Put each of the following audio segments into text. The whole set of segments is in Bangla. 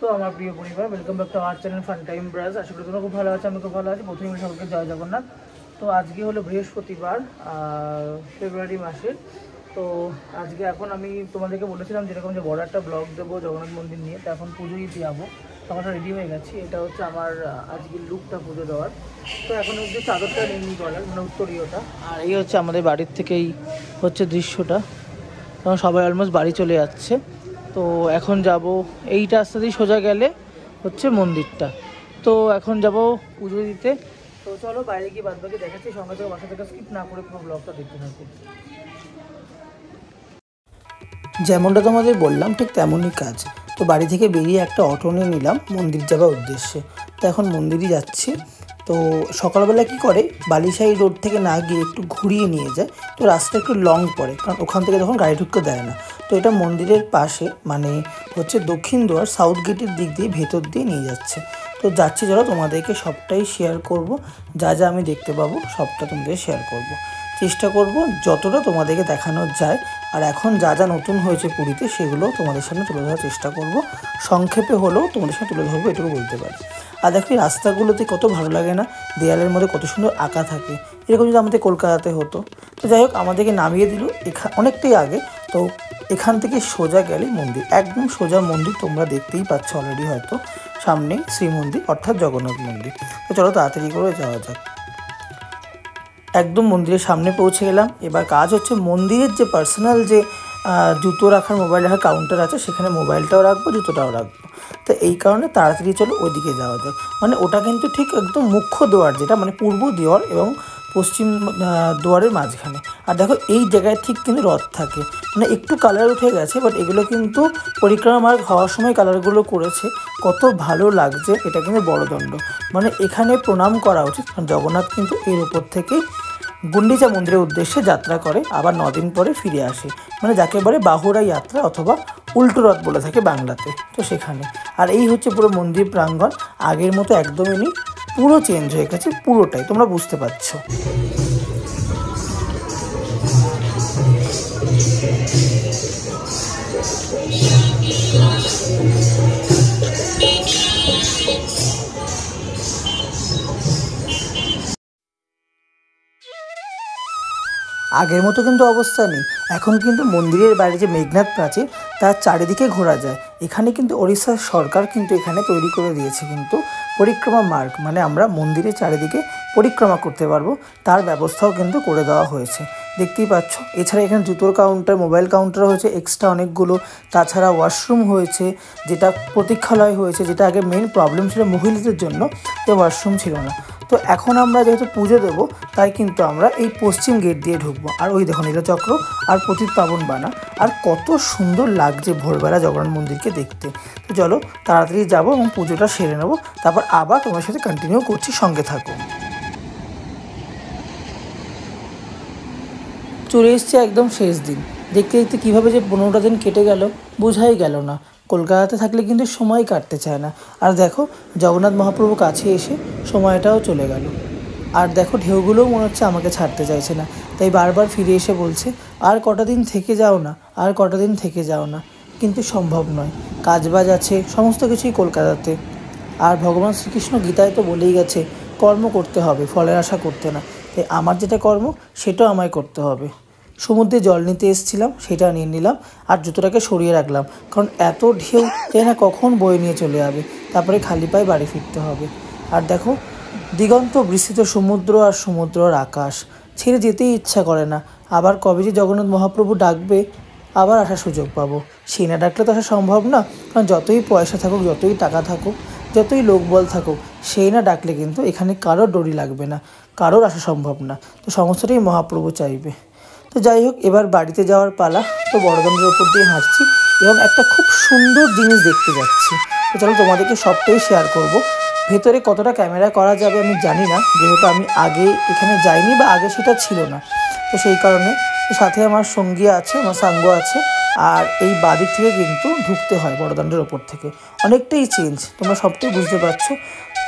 তো আমার প্রিয় পরিবার, welcome back to our channel fun time ব্রাজ। আশা করি তোমরা খুব ভালো আছো, আমি খুব ভালো আছি। প্রথমে সকলকে জয় জগন্নাথ। তো আজকে হলো বৃহস্পতিবার, ফেব্রুয়ারি মাসের। তো আজকে এখন আমি তোমাদেরকে বলেছিলাম যেরকম যে বড় একটা ব্লগ দেবো জগন্নাথ মন্দির নিয়ে। তো এখন পুজোই যাবো, তখন রেডি হয়ে গেছি। এটা হচ্ছে আমার আজকের লুকটা পুজো দেওয়ার। তো এখন হচ্ছে চাদরটা নিয়ে নিই গলার, মানে উত্তরীয়টা। আর এই হচ্ছে আমাদের বাড়ির থেকেই হচ্ছে দৃশ্যটা, তখন সবাই অলমোস্ট বাড়ি চলে যাচ্ছে। তো এখন যাব এইটা রাস্তা দিয়ে সোজা গেলে হচ্ছে মন্দিরটা। তো এখন যাব পুজো দিতে। তো চলো বাইরে গিয়ে বাদবাকি দেখাচ্ছি, সঙ্গে সঙ্গে বাসা থেকে স্কিপ না করে পুরো ব্লগটা দেখতে থাকি। যেমনটা তোমাদের বললাম ঠিক তেমনই কাজ। তো বাড়ি থেকে বেরিয়ে একটা অটো নিয়ে নিলাম মন্দির যাওয়ার উদ্দেশ্যে। তো এখন মন্দিরই যাচ্ছি। তো সকালবেলা কি করে, বালিশাই রোড থেকে না গিয়ে একটু ঘুরিয়ে নিয়ে যায়। তো রাস্তা একটু লং পড়ে, কারণ ওখান থেকে তখন গাড়ি ঢুকতে দেয় না। তো এটা মন্দিরের পাশে, মানে হচ্ছে দক্ষিণ দুয়ার সাউথ গেটের দিক দিয়ে ভেতর দিয়ে নিয়ে যাচ্ছে। তো যাচ্ছি, চলো তোমাদেরকে সবটাই শেয়ার করব। যা যা আমি দেখতে পাবো সবটা তোমাদের শেয়ার করব। চেষ্টা করব যতটা তোমাদেরকে দেখানো যায়। আর এখন যা যা নতুন হয়েছে পুরীতে সেগুলো তোমাদের সামনে তুলে ধরার চেষ্টা করব। সংক্ষেপে হলেও তোমাদের সামনে তুলে ধরবো, এটুকু বলতে পারি। আর দেখো এই রাস্তাগুলোতে কত ভালো লাগে না, দেয়ালের মধ্যে কত সুন্দর আঁকা থাকে। এরকম যদি আমাদের কলকাতাতে হতো। তো যাই হোক, আমাদেরকে নামিয়ে দিল অনেকটাই আগে। তো এখান থেকে সোজা গেলে মন্দির, একদম সোজা মন্দির। তোমরা দেখতেই পাচ্ছ অলরেডি হয়তো সামনে শ্রীমন্দির, অর্থাৎ জগন্নাথ মন্দির। তো চলো তাড়াতাড়ি করে যাওয়া যাক। একদম মন্দিরের সামনে পৌঁছে গেলাম। এবার কাজ হচ্ছে মন্দিরের যে পার্সোনাল যে জুতো রাখার, মোবাইল রাখার কাউন্টার আছে, সেখানে মোবাইলটাও রাখবো, জুতোটাও রাখবো। তো এই কারণে তাড়াতাড়ি চলো ওইদিকে যাওয়া যাক। মানে ওটা কিন্তু ঠিক একদম মুখ্য দুয়ার, যেটা মানে পূর্ব দুয়ার এবং পশ্চিম দুয়ারের মাঝখানে। আর দেখো এই জায়গায় ঠিক কিন্তু রথ থাকে, মানে একটু কালার উঠে গেছে, বাট এগুলো কিন্তু পরিক্রমা মার্গ হওয়ার সময় কালারগুলো করেছে। কত ভালো লাগছে, এটা কিন্তু বড়দণ্ড। মানে এখানে প্রণাম করা উচিত, কারণ জগন্নাথ কিন্তু এর উপর থেকেই গুন্ডিচা মন্দিরের উদ্দেশ্যে যাত্রা করে, আবার 9 দিন পরে ফিরে আসে। মানে যাকে বলে বাহুড়া যাত্রা অথবা উল্টো রথ বলে থাকে বাংলাতে। তো সেখানে আর এই হচ্ছে পুরো মন্দির প্রাঙ্গণ। আগের মতো একদমই নেই, পুরো চেঞ্জ হয়ে গেছে, পুরোটাই তোমরা বুঝতে পারছো। আগের মতো কিন্তু অবস্থা নেই। এখন কিন্তু মন্দিরের বাইরে যে মেঘনাথ প্রাচীর, তার চারিদিকে ঘোরা যায়। এখানে কিন্তু ওড়িশার সরকার কিন্তু এখানে তৈরি করে দিয়েছে কিন্তু পরিক্রমা মার্গ, মানে আমরা মন্দিরের চারিদিকে পরিক্রমা করতে পারবো, তার ব্যবস্থাও কিন্তু করে দেওয়া হয়েছে। দেখতেই পাচ্ছ। এছাড়া এখানে জুতোর কাউন্টার, মোবাইল কাউন্টার হয়েছে এক্সট্রা অনেকগুলো। তাছাড়া ওয়াশরুম হয়েছে, যেটা প্রতীক্ষালয় হয়েছে, যেটা আগে মেন প্রবলেম ছিল মহিলাদের জন্য, যে ওয়াশরুম ছিল না। তো এখন আমরা যেহেতু পুজো দেবো, তাই কিন্তু আমরা এই পশ্চিম গেট দিয়ে ঢুকবো। আর ওই দেখো নীলচক্র আর পতিত পাবন বানা। আর কত সুন্দর লাগছে ভোরবেলা জগন্নাথ মন্দিরকে দেখতে। তো চলো তাড়াতাড়ি যাবো এবং পুজোটা সেরে নেবো, তারপর আবার তোমার সাথে কন্টিনিউ করছি, সঙ্গে থাকো। চলে এসছে একদম শেষ দিন। দেখতে দেখতে কীভাবে যে 15টা দিন কেটে গেল বোঝাই গেল না। কলকাতাতে থাকলে কিন্তু সময় কাটতে চায় না। আর দেখো জগন্নাথ মহাপ্রভু কাছে এসে সময়টাও চলে গেল। আর দেখো ঢেউগুলোও মনে হচ্ছে আমাকে ছাড়তে চাইছে না, তাই বারবার ফিরে এসে বলছে আর কটা দিন থেকে যাও না, আর কটা দিন থেকে যাও না। কিন্তু সম্ভব নয়, কাজবাজ আছে, সমস্ত কিছুই কলকাতাতে। আর ভগবান শ্রীকৃষ্ণ গীতায় তো বলেই গেছে কর্ম করতে হবে, ফলের আশা করতে না। তাই আমার যেটা কর্ম সেটাও আমায় করতে হবে। সমুদ্রে জল নিতে এসেছিলাম, সেটা নিয়ে নিলাম। আর জুতোটাকে সরিয়ে রাখলাম, কারণ এত ঢেউ চাই না কখন বয়ে নিয়ে চলে যাবে, তারপরে খালি পায়ে বাড়ি ফিরতে হবে। আর দেখো দিগন্ত বিস্তৃত সমুদ্র, আর সমুদ্র আর আকাশ ছেড়ে যেতেই ইচ্ছা করে না। আবার কবে যে জগন্নাথ মহাপ্রভু ডাকবে আবার আসার সুযোগ পাবো। সে না ডাকলে তো আসা সম্ভব না, কারণ যতই পয়সা থাকুক, যতই টাকা থাকুক, যতই লোকবল থাকুক, সেই না ডাকলে কিন্তু এখানে কারোর ডোরি লাগবে না, কারোর আসা সম্ভব না। তো সমস্তটাই মহাপ্রভু চাইবে। তো যাই হোক, এবার বাড়িতে যাওয়ার পালা। তো বড়দণ্ডের ওপর দিয়ে হাঁটছি এবং একটা খুব সুন্দর জিনিস দেখতে যাচ্ছি। তো চলো তোমাদেরকে সবটাই শেয়ার করব। ভেতরে কতটা ক্যামেরা করা যাবে আমি জানি না, যেহেতু আমি আগে এখানে যাইনি বা আগে সেটা ছিল না। তো সেই কারণে সাথে আমার সঙ্গী আছে, আমার সাঙ্গ আছে। আর এই বাদিক থেকে কিন্তু ঢুকতে হয় বড়দণ্ডের ওপর থেকে, অনেকটাই চেঞ্জ, তোমরা সবটাই বুঝতে পারছো।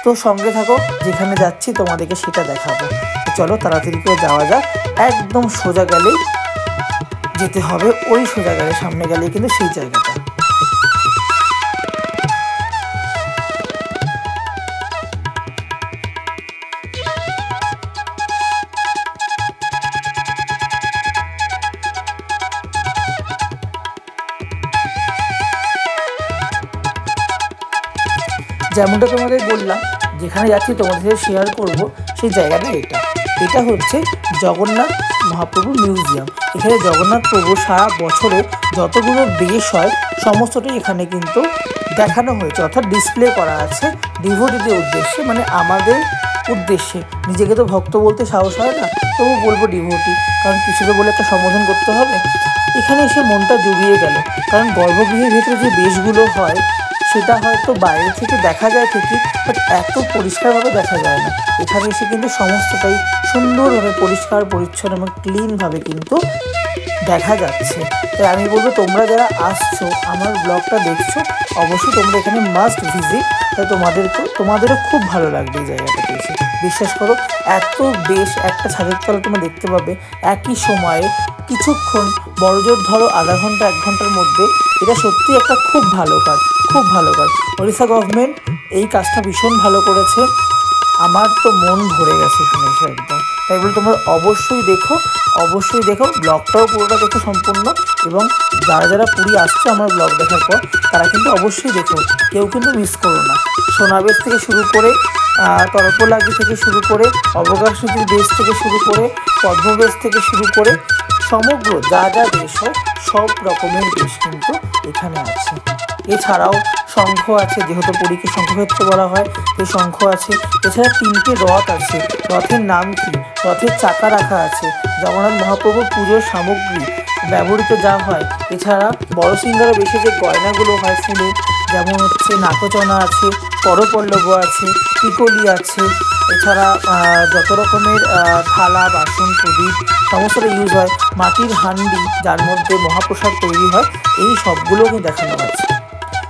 তো সঙ্গে থাকো, যেখানে যাচ্ছি তোমাদেরকে সেটা দেখাবো। তো চলো তাড়াতাড়ি করে যাওয়া যাক। একদম সোজা গেলেই যেতে হবে ওই সোজা গেলে, সামনে গেলে কিন্তু সেই জায়গাটা। যেমনটা তোমাদের বললাম, যেখানে যাচ্ছি তোমাদের সাথে শেয়ার করব সেই জায়গাটা এটা হচ্ছে জগন্নাথ মহাপ্রভু মিউজিয়াম। এখানে জগন্নাথ প্রভু সারা বছরে যতগুলো বেশ হয় সমস্তটাই এখানে কিন্তু দেখানো হয়েছে, অর্থাৎ ডিসপ্লে করা আছে ডিভোটিদের উদ্দেশ্যে, মানে আমাদের উদ্দেশ্যে। নিজেকে তো ভক্ত বলতে সাহস হয় না, তবু বলবো ডিভোটি, কারণ কিছু তো বলে একটা সম্বোধন করতে হবে। এখানে এসে মনটা জুড়িয়ে গেল, কারণ গর্ভগৃহের ভেতরে যে বেশগুলো হয় সেটা হয়তো বাইরে থেকে দেখা যায় ঠিকই, বাট এত পরিষ্কারভাবে দেখা যায় না। এখানে এসে কিন্তু সমস্তটাই সুন্দরভাবে পরিষ্কার পরিচ্ছন্ন এবং ক্লিনভাবে কিন্তু দেখা যাচ্ছে। তাই আমি বলবো তোমরা যারা আসছো, আমার ব্লগটা দেখছো, অবশ্যই তোমরা এখানে মাস্ট ভিজিট। তাই তোমাদেরও খুব ভালো লাগবে এই জায়গাটাতে এসে। বিশ্বাস করো, এত বেশ একটা ছাদের তলা তোমরা দেখতে পাবে একই সময়ে কিছুক্ষণ, বড়জোর ধরো আধা ঘন্টা 1 ঘন্টার মধ্যে। এটা সত্যি একটা খুব ভালো কাজ, খুব ভালো কাজ। ওড়িশা গভর্নমেন্ট এই কাজটা ভীষণ ভালো করেছে, আমার তো মন ভরে গেছে এখানে এসে একদম। তাই বলে তোমরা অবশ্যই দেখো ব্লগটাও পুরোটা দেখো সম্পূর্ণ। এবং যারা পুরী আসছে আমার ব্লগ দেখার পর, তারা কিন্তু অবশ্যই দেখো, কেউ কিন্তু মিস করো না। সোনাবেশ থেকে শুরু করে, তরপলাগি থেকে শুরু করে, অবকাশনীতির বেশ থেকে শুরু করে, পদ্মবেশ থেকে শুরু করে, সমগ্র যা বেশ হয় সব রকমের বেশ কিন্তু এখানে আছে। এছাড়াও শঙ্খ আছে, যেহেতু পুরীকে শঙ্খক্ষেত্র বলা হয়, সেই শঙ্খ আছে। এছাড়া 3টে রথ আছে, রথের নাম কি, রথের চাকা রাখা আছে, জগন্নাথ মহাপ্রভুর পুজোর সামগ্রী ব্যবহৃত যা হয়। এছাড়া বড় সিংহার বেশি যে গয়নাগুলো হয় ফুলের, যেমন হচ্ছে নাকচনা আছে, করপল্লব আছে, টিকলি আছে। এছাড়া যত রকমের থালা, বাসন, প্রদীপ সমস্তটা ইউজ হয়। মাটির হান্ডি, যার মধ্যে মহাপ্রসাদ তৈরি হয়, এই সবগুলোকে দেখানো হয়েছে।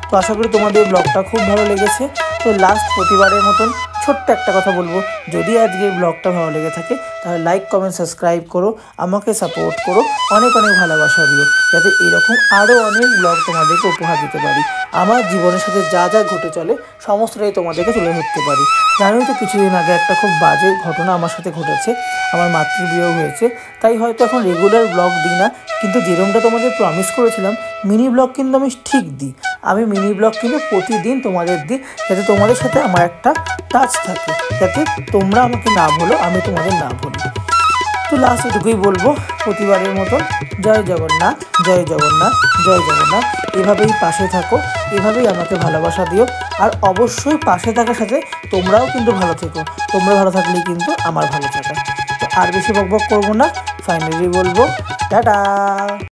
তো আশা করি তোমাদের ব্লগটা খুব ভালো লেগেছে। তো লাস্ট প্রতিবারের মতন ছোট্ট একটা কথা বলবো, যদি আজকের ব্লগটা ভালো লেগে থাকে তাহলে লাইক, কমেন্ট, সাবস্ক্রাইব করো, আমাকে সাপোর্ট করো, অনেক ভালোবাসা দিও, যাতে এরকম আরও অনেক ব্লগ তোমাদেরকে উপহার দিতে পারি। আমার জীবনের সাথে যা ঘটে চলে সমস্তটাই তোমাদেরকে তুলে ধরতে পারি। জানোই তো কিছুদিন আগে একটা খুব বাজে ঘটনা আমার সাথে ঘটেছে, আমার মাতৃবিয়োগ হয়েছে। তাই হয়তো এখন রেগুলার ব্লগ দিই না, কিন্তু যেরকমটা তোমাদের প্রমিস করেছিলাম মিনি ব্লগ কিন্তু আমি ঠিক দিই। আমি মিনি ব্লগ কিন্তু প্রতিদিন তোমাদের দিই, যাতে তোমাদের সাথে আমার একটা টাচ থাকে, যাতে তোমরা আমাকে না বলো, আমি তোমাদের না বলি। তো লাস্ট এটুকুই বলবো, প্রতিবারের মতন জয় জগন্নাথ, জয় জগন্নাথ, জয় জগন্নাথ। এভাবেই পাশে থাকো, এভাবেই আমাকে ভালোবাসা দিও। আর অবশ্যই পাশে থাকার সাথে তোমরাও কিন্তু ভালো থেকো, তোমরা ভালো থাকলেই কিন্তু আমার ভালো থাকা। তো আর বেশি বকবক করবো না, ফাইনালি বলবো টাটা।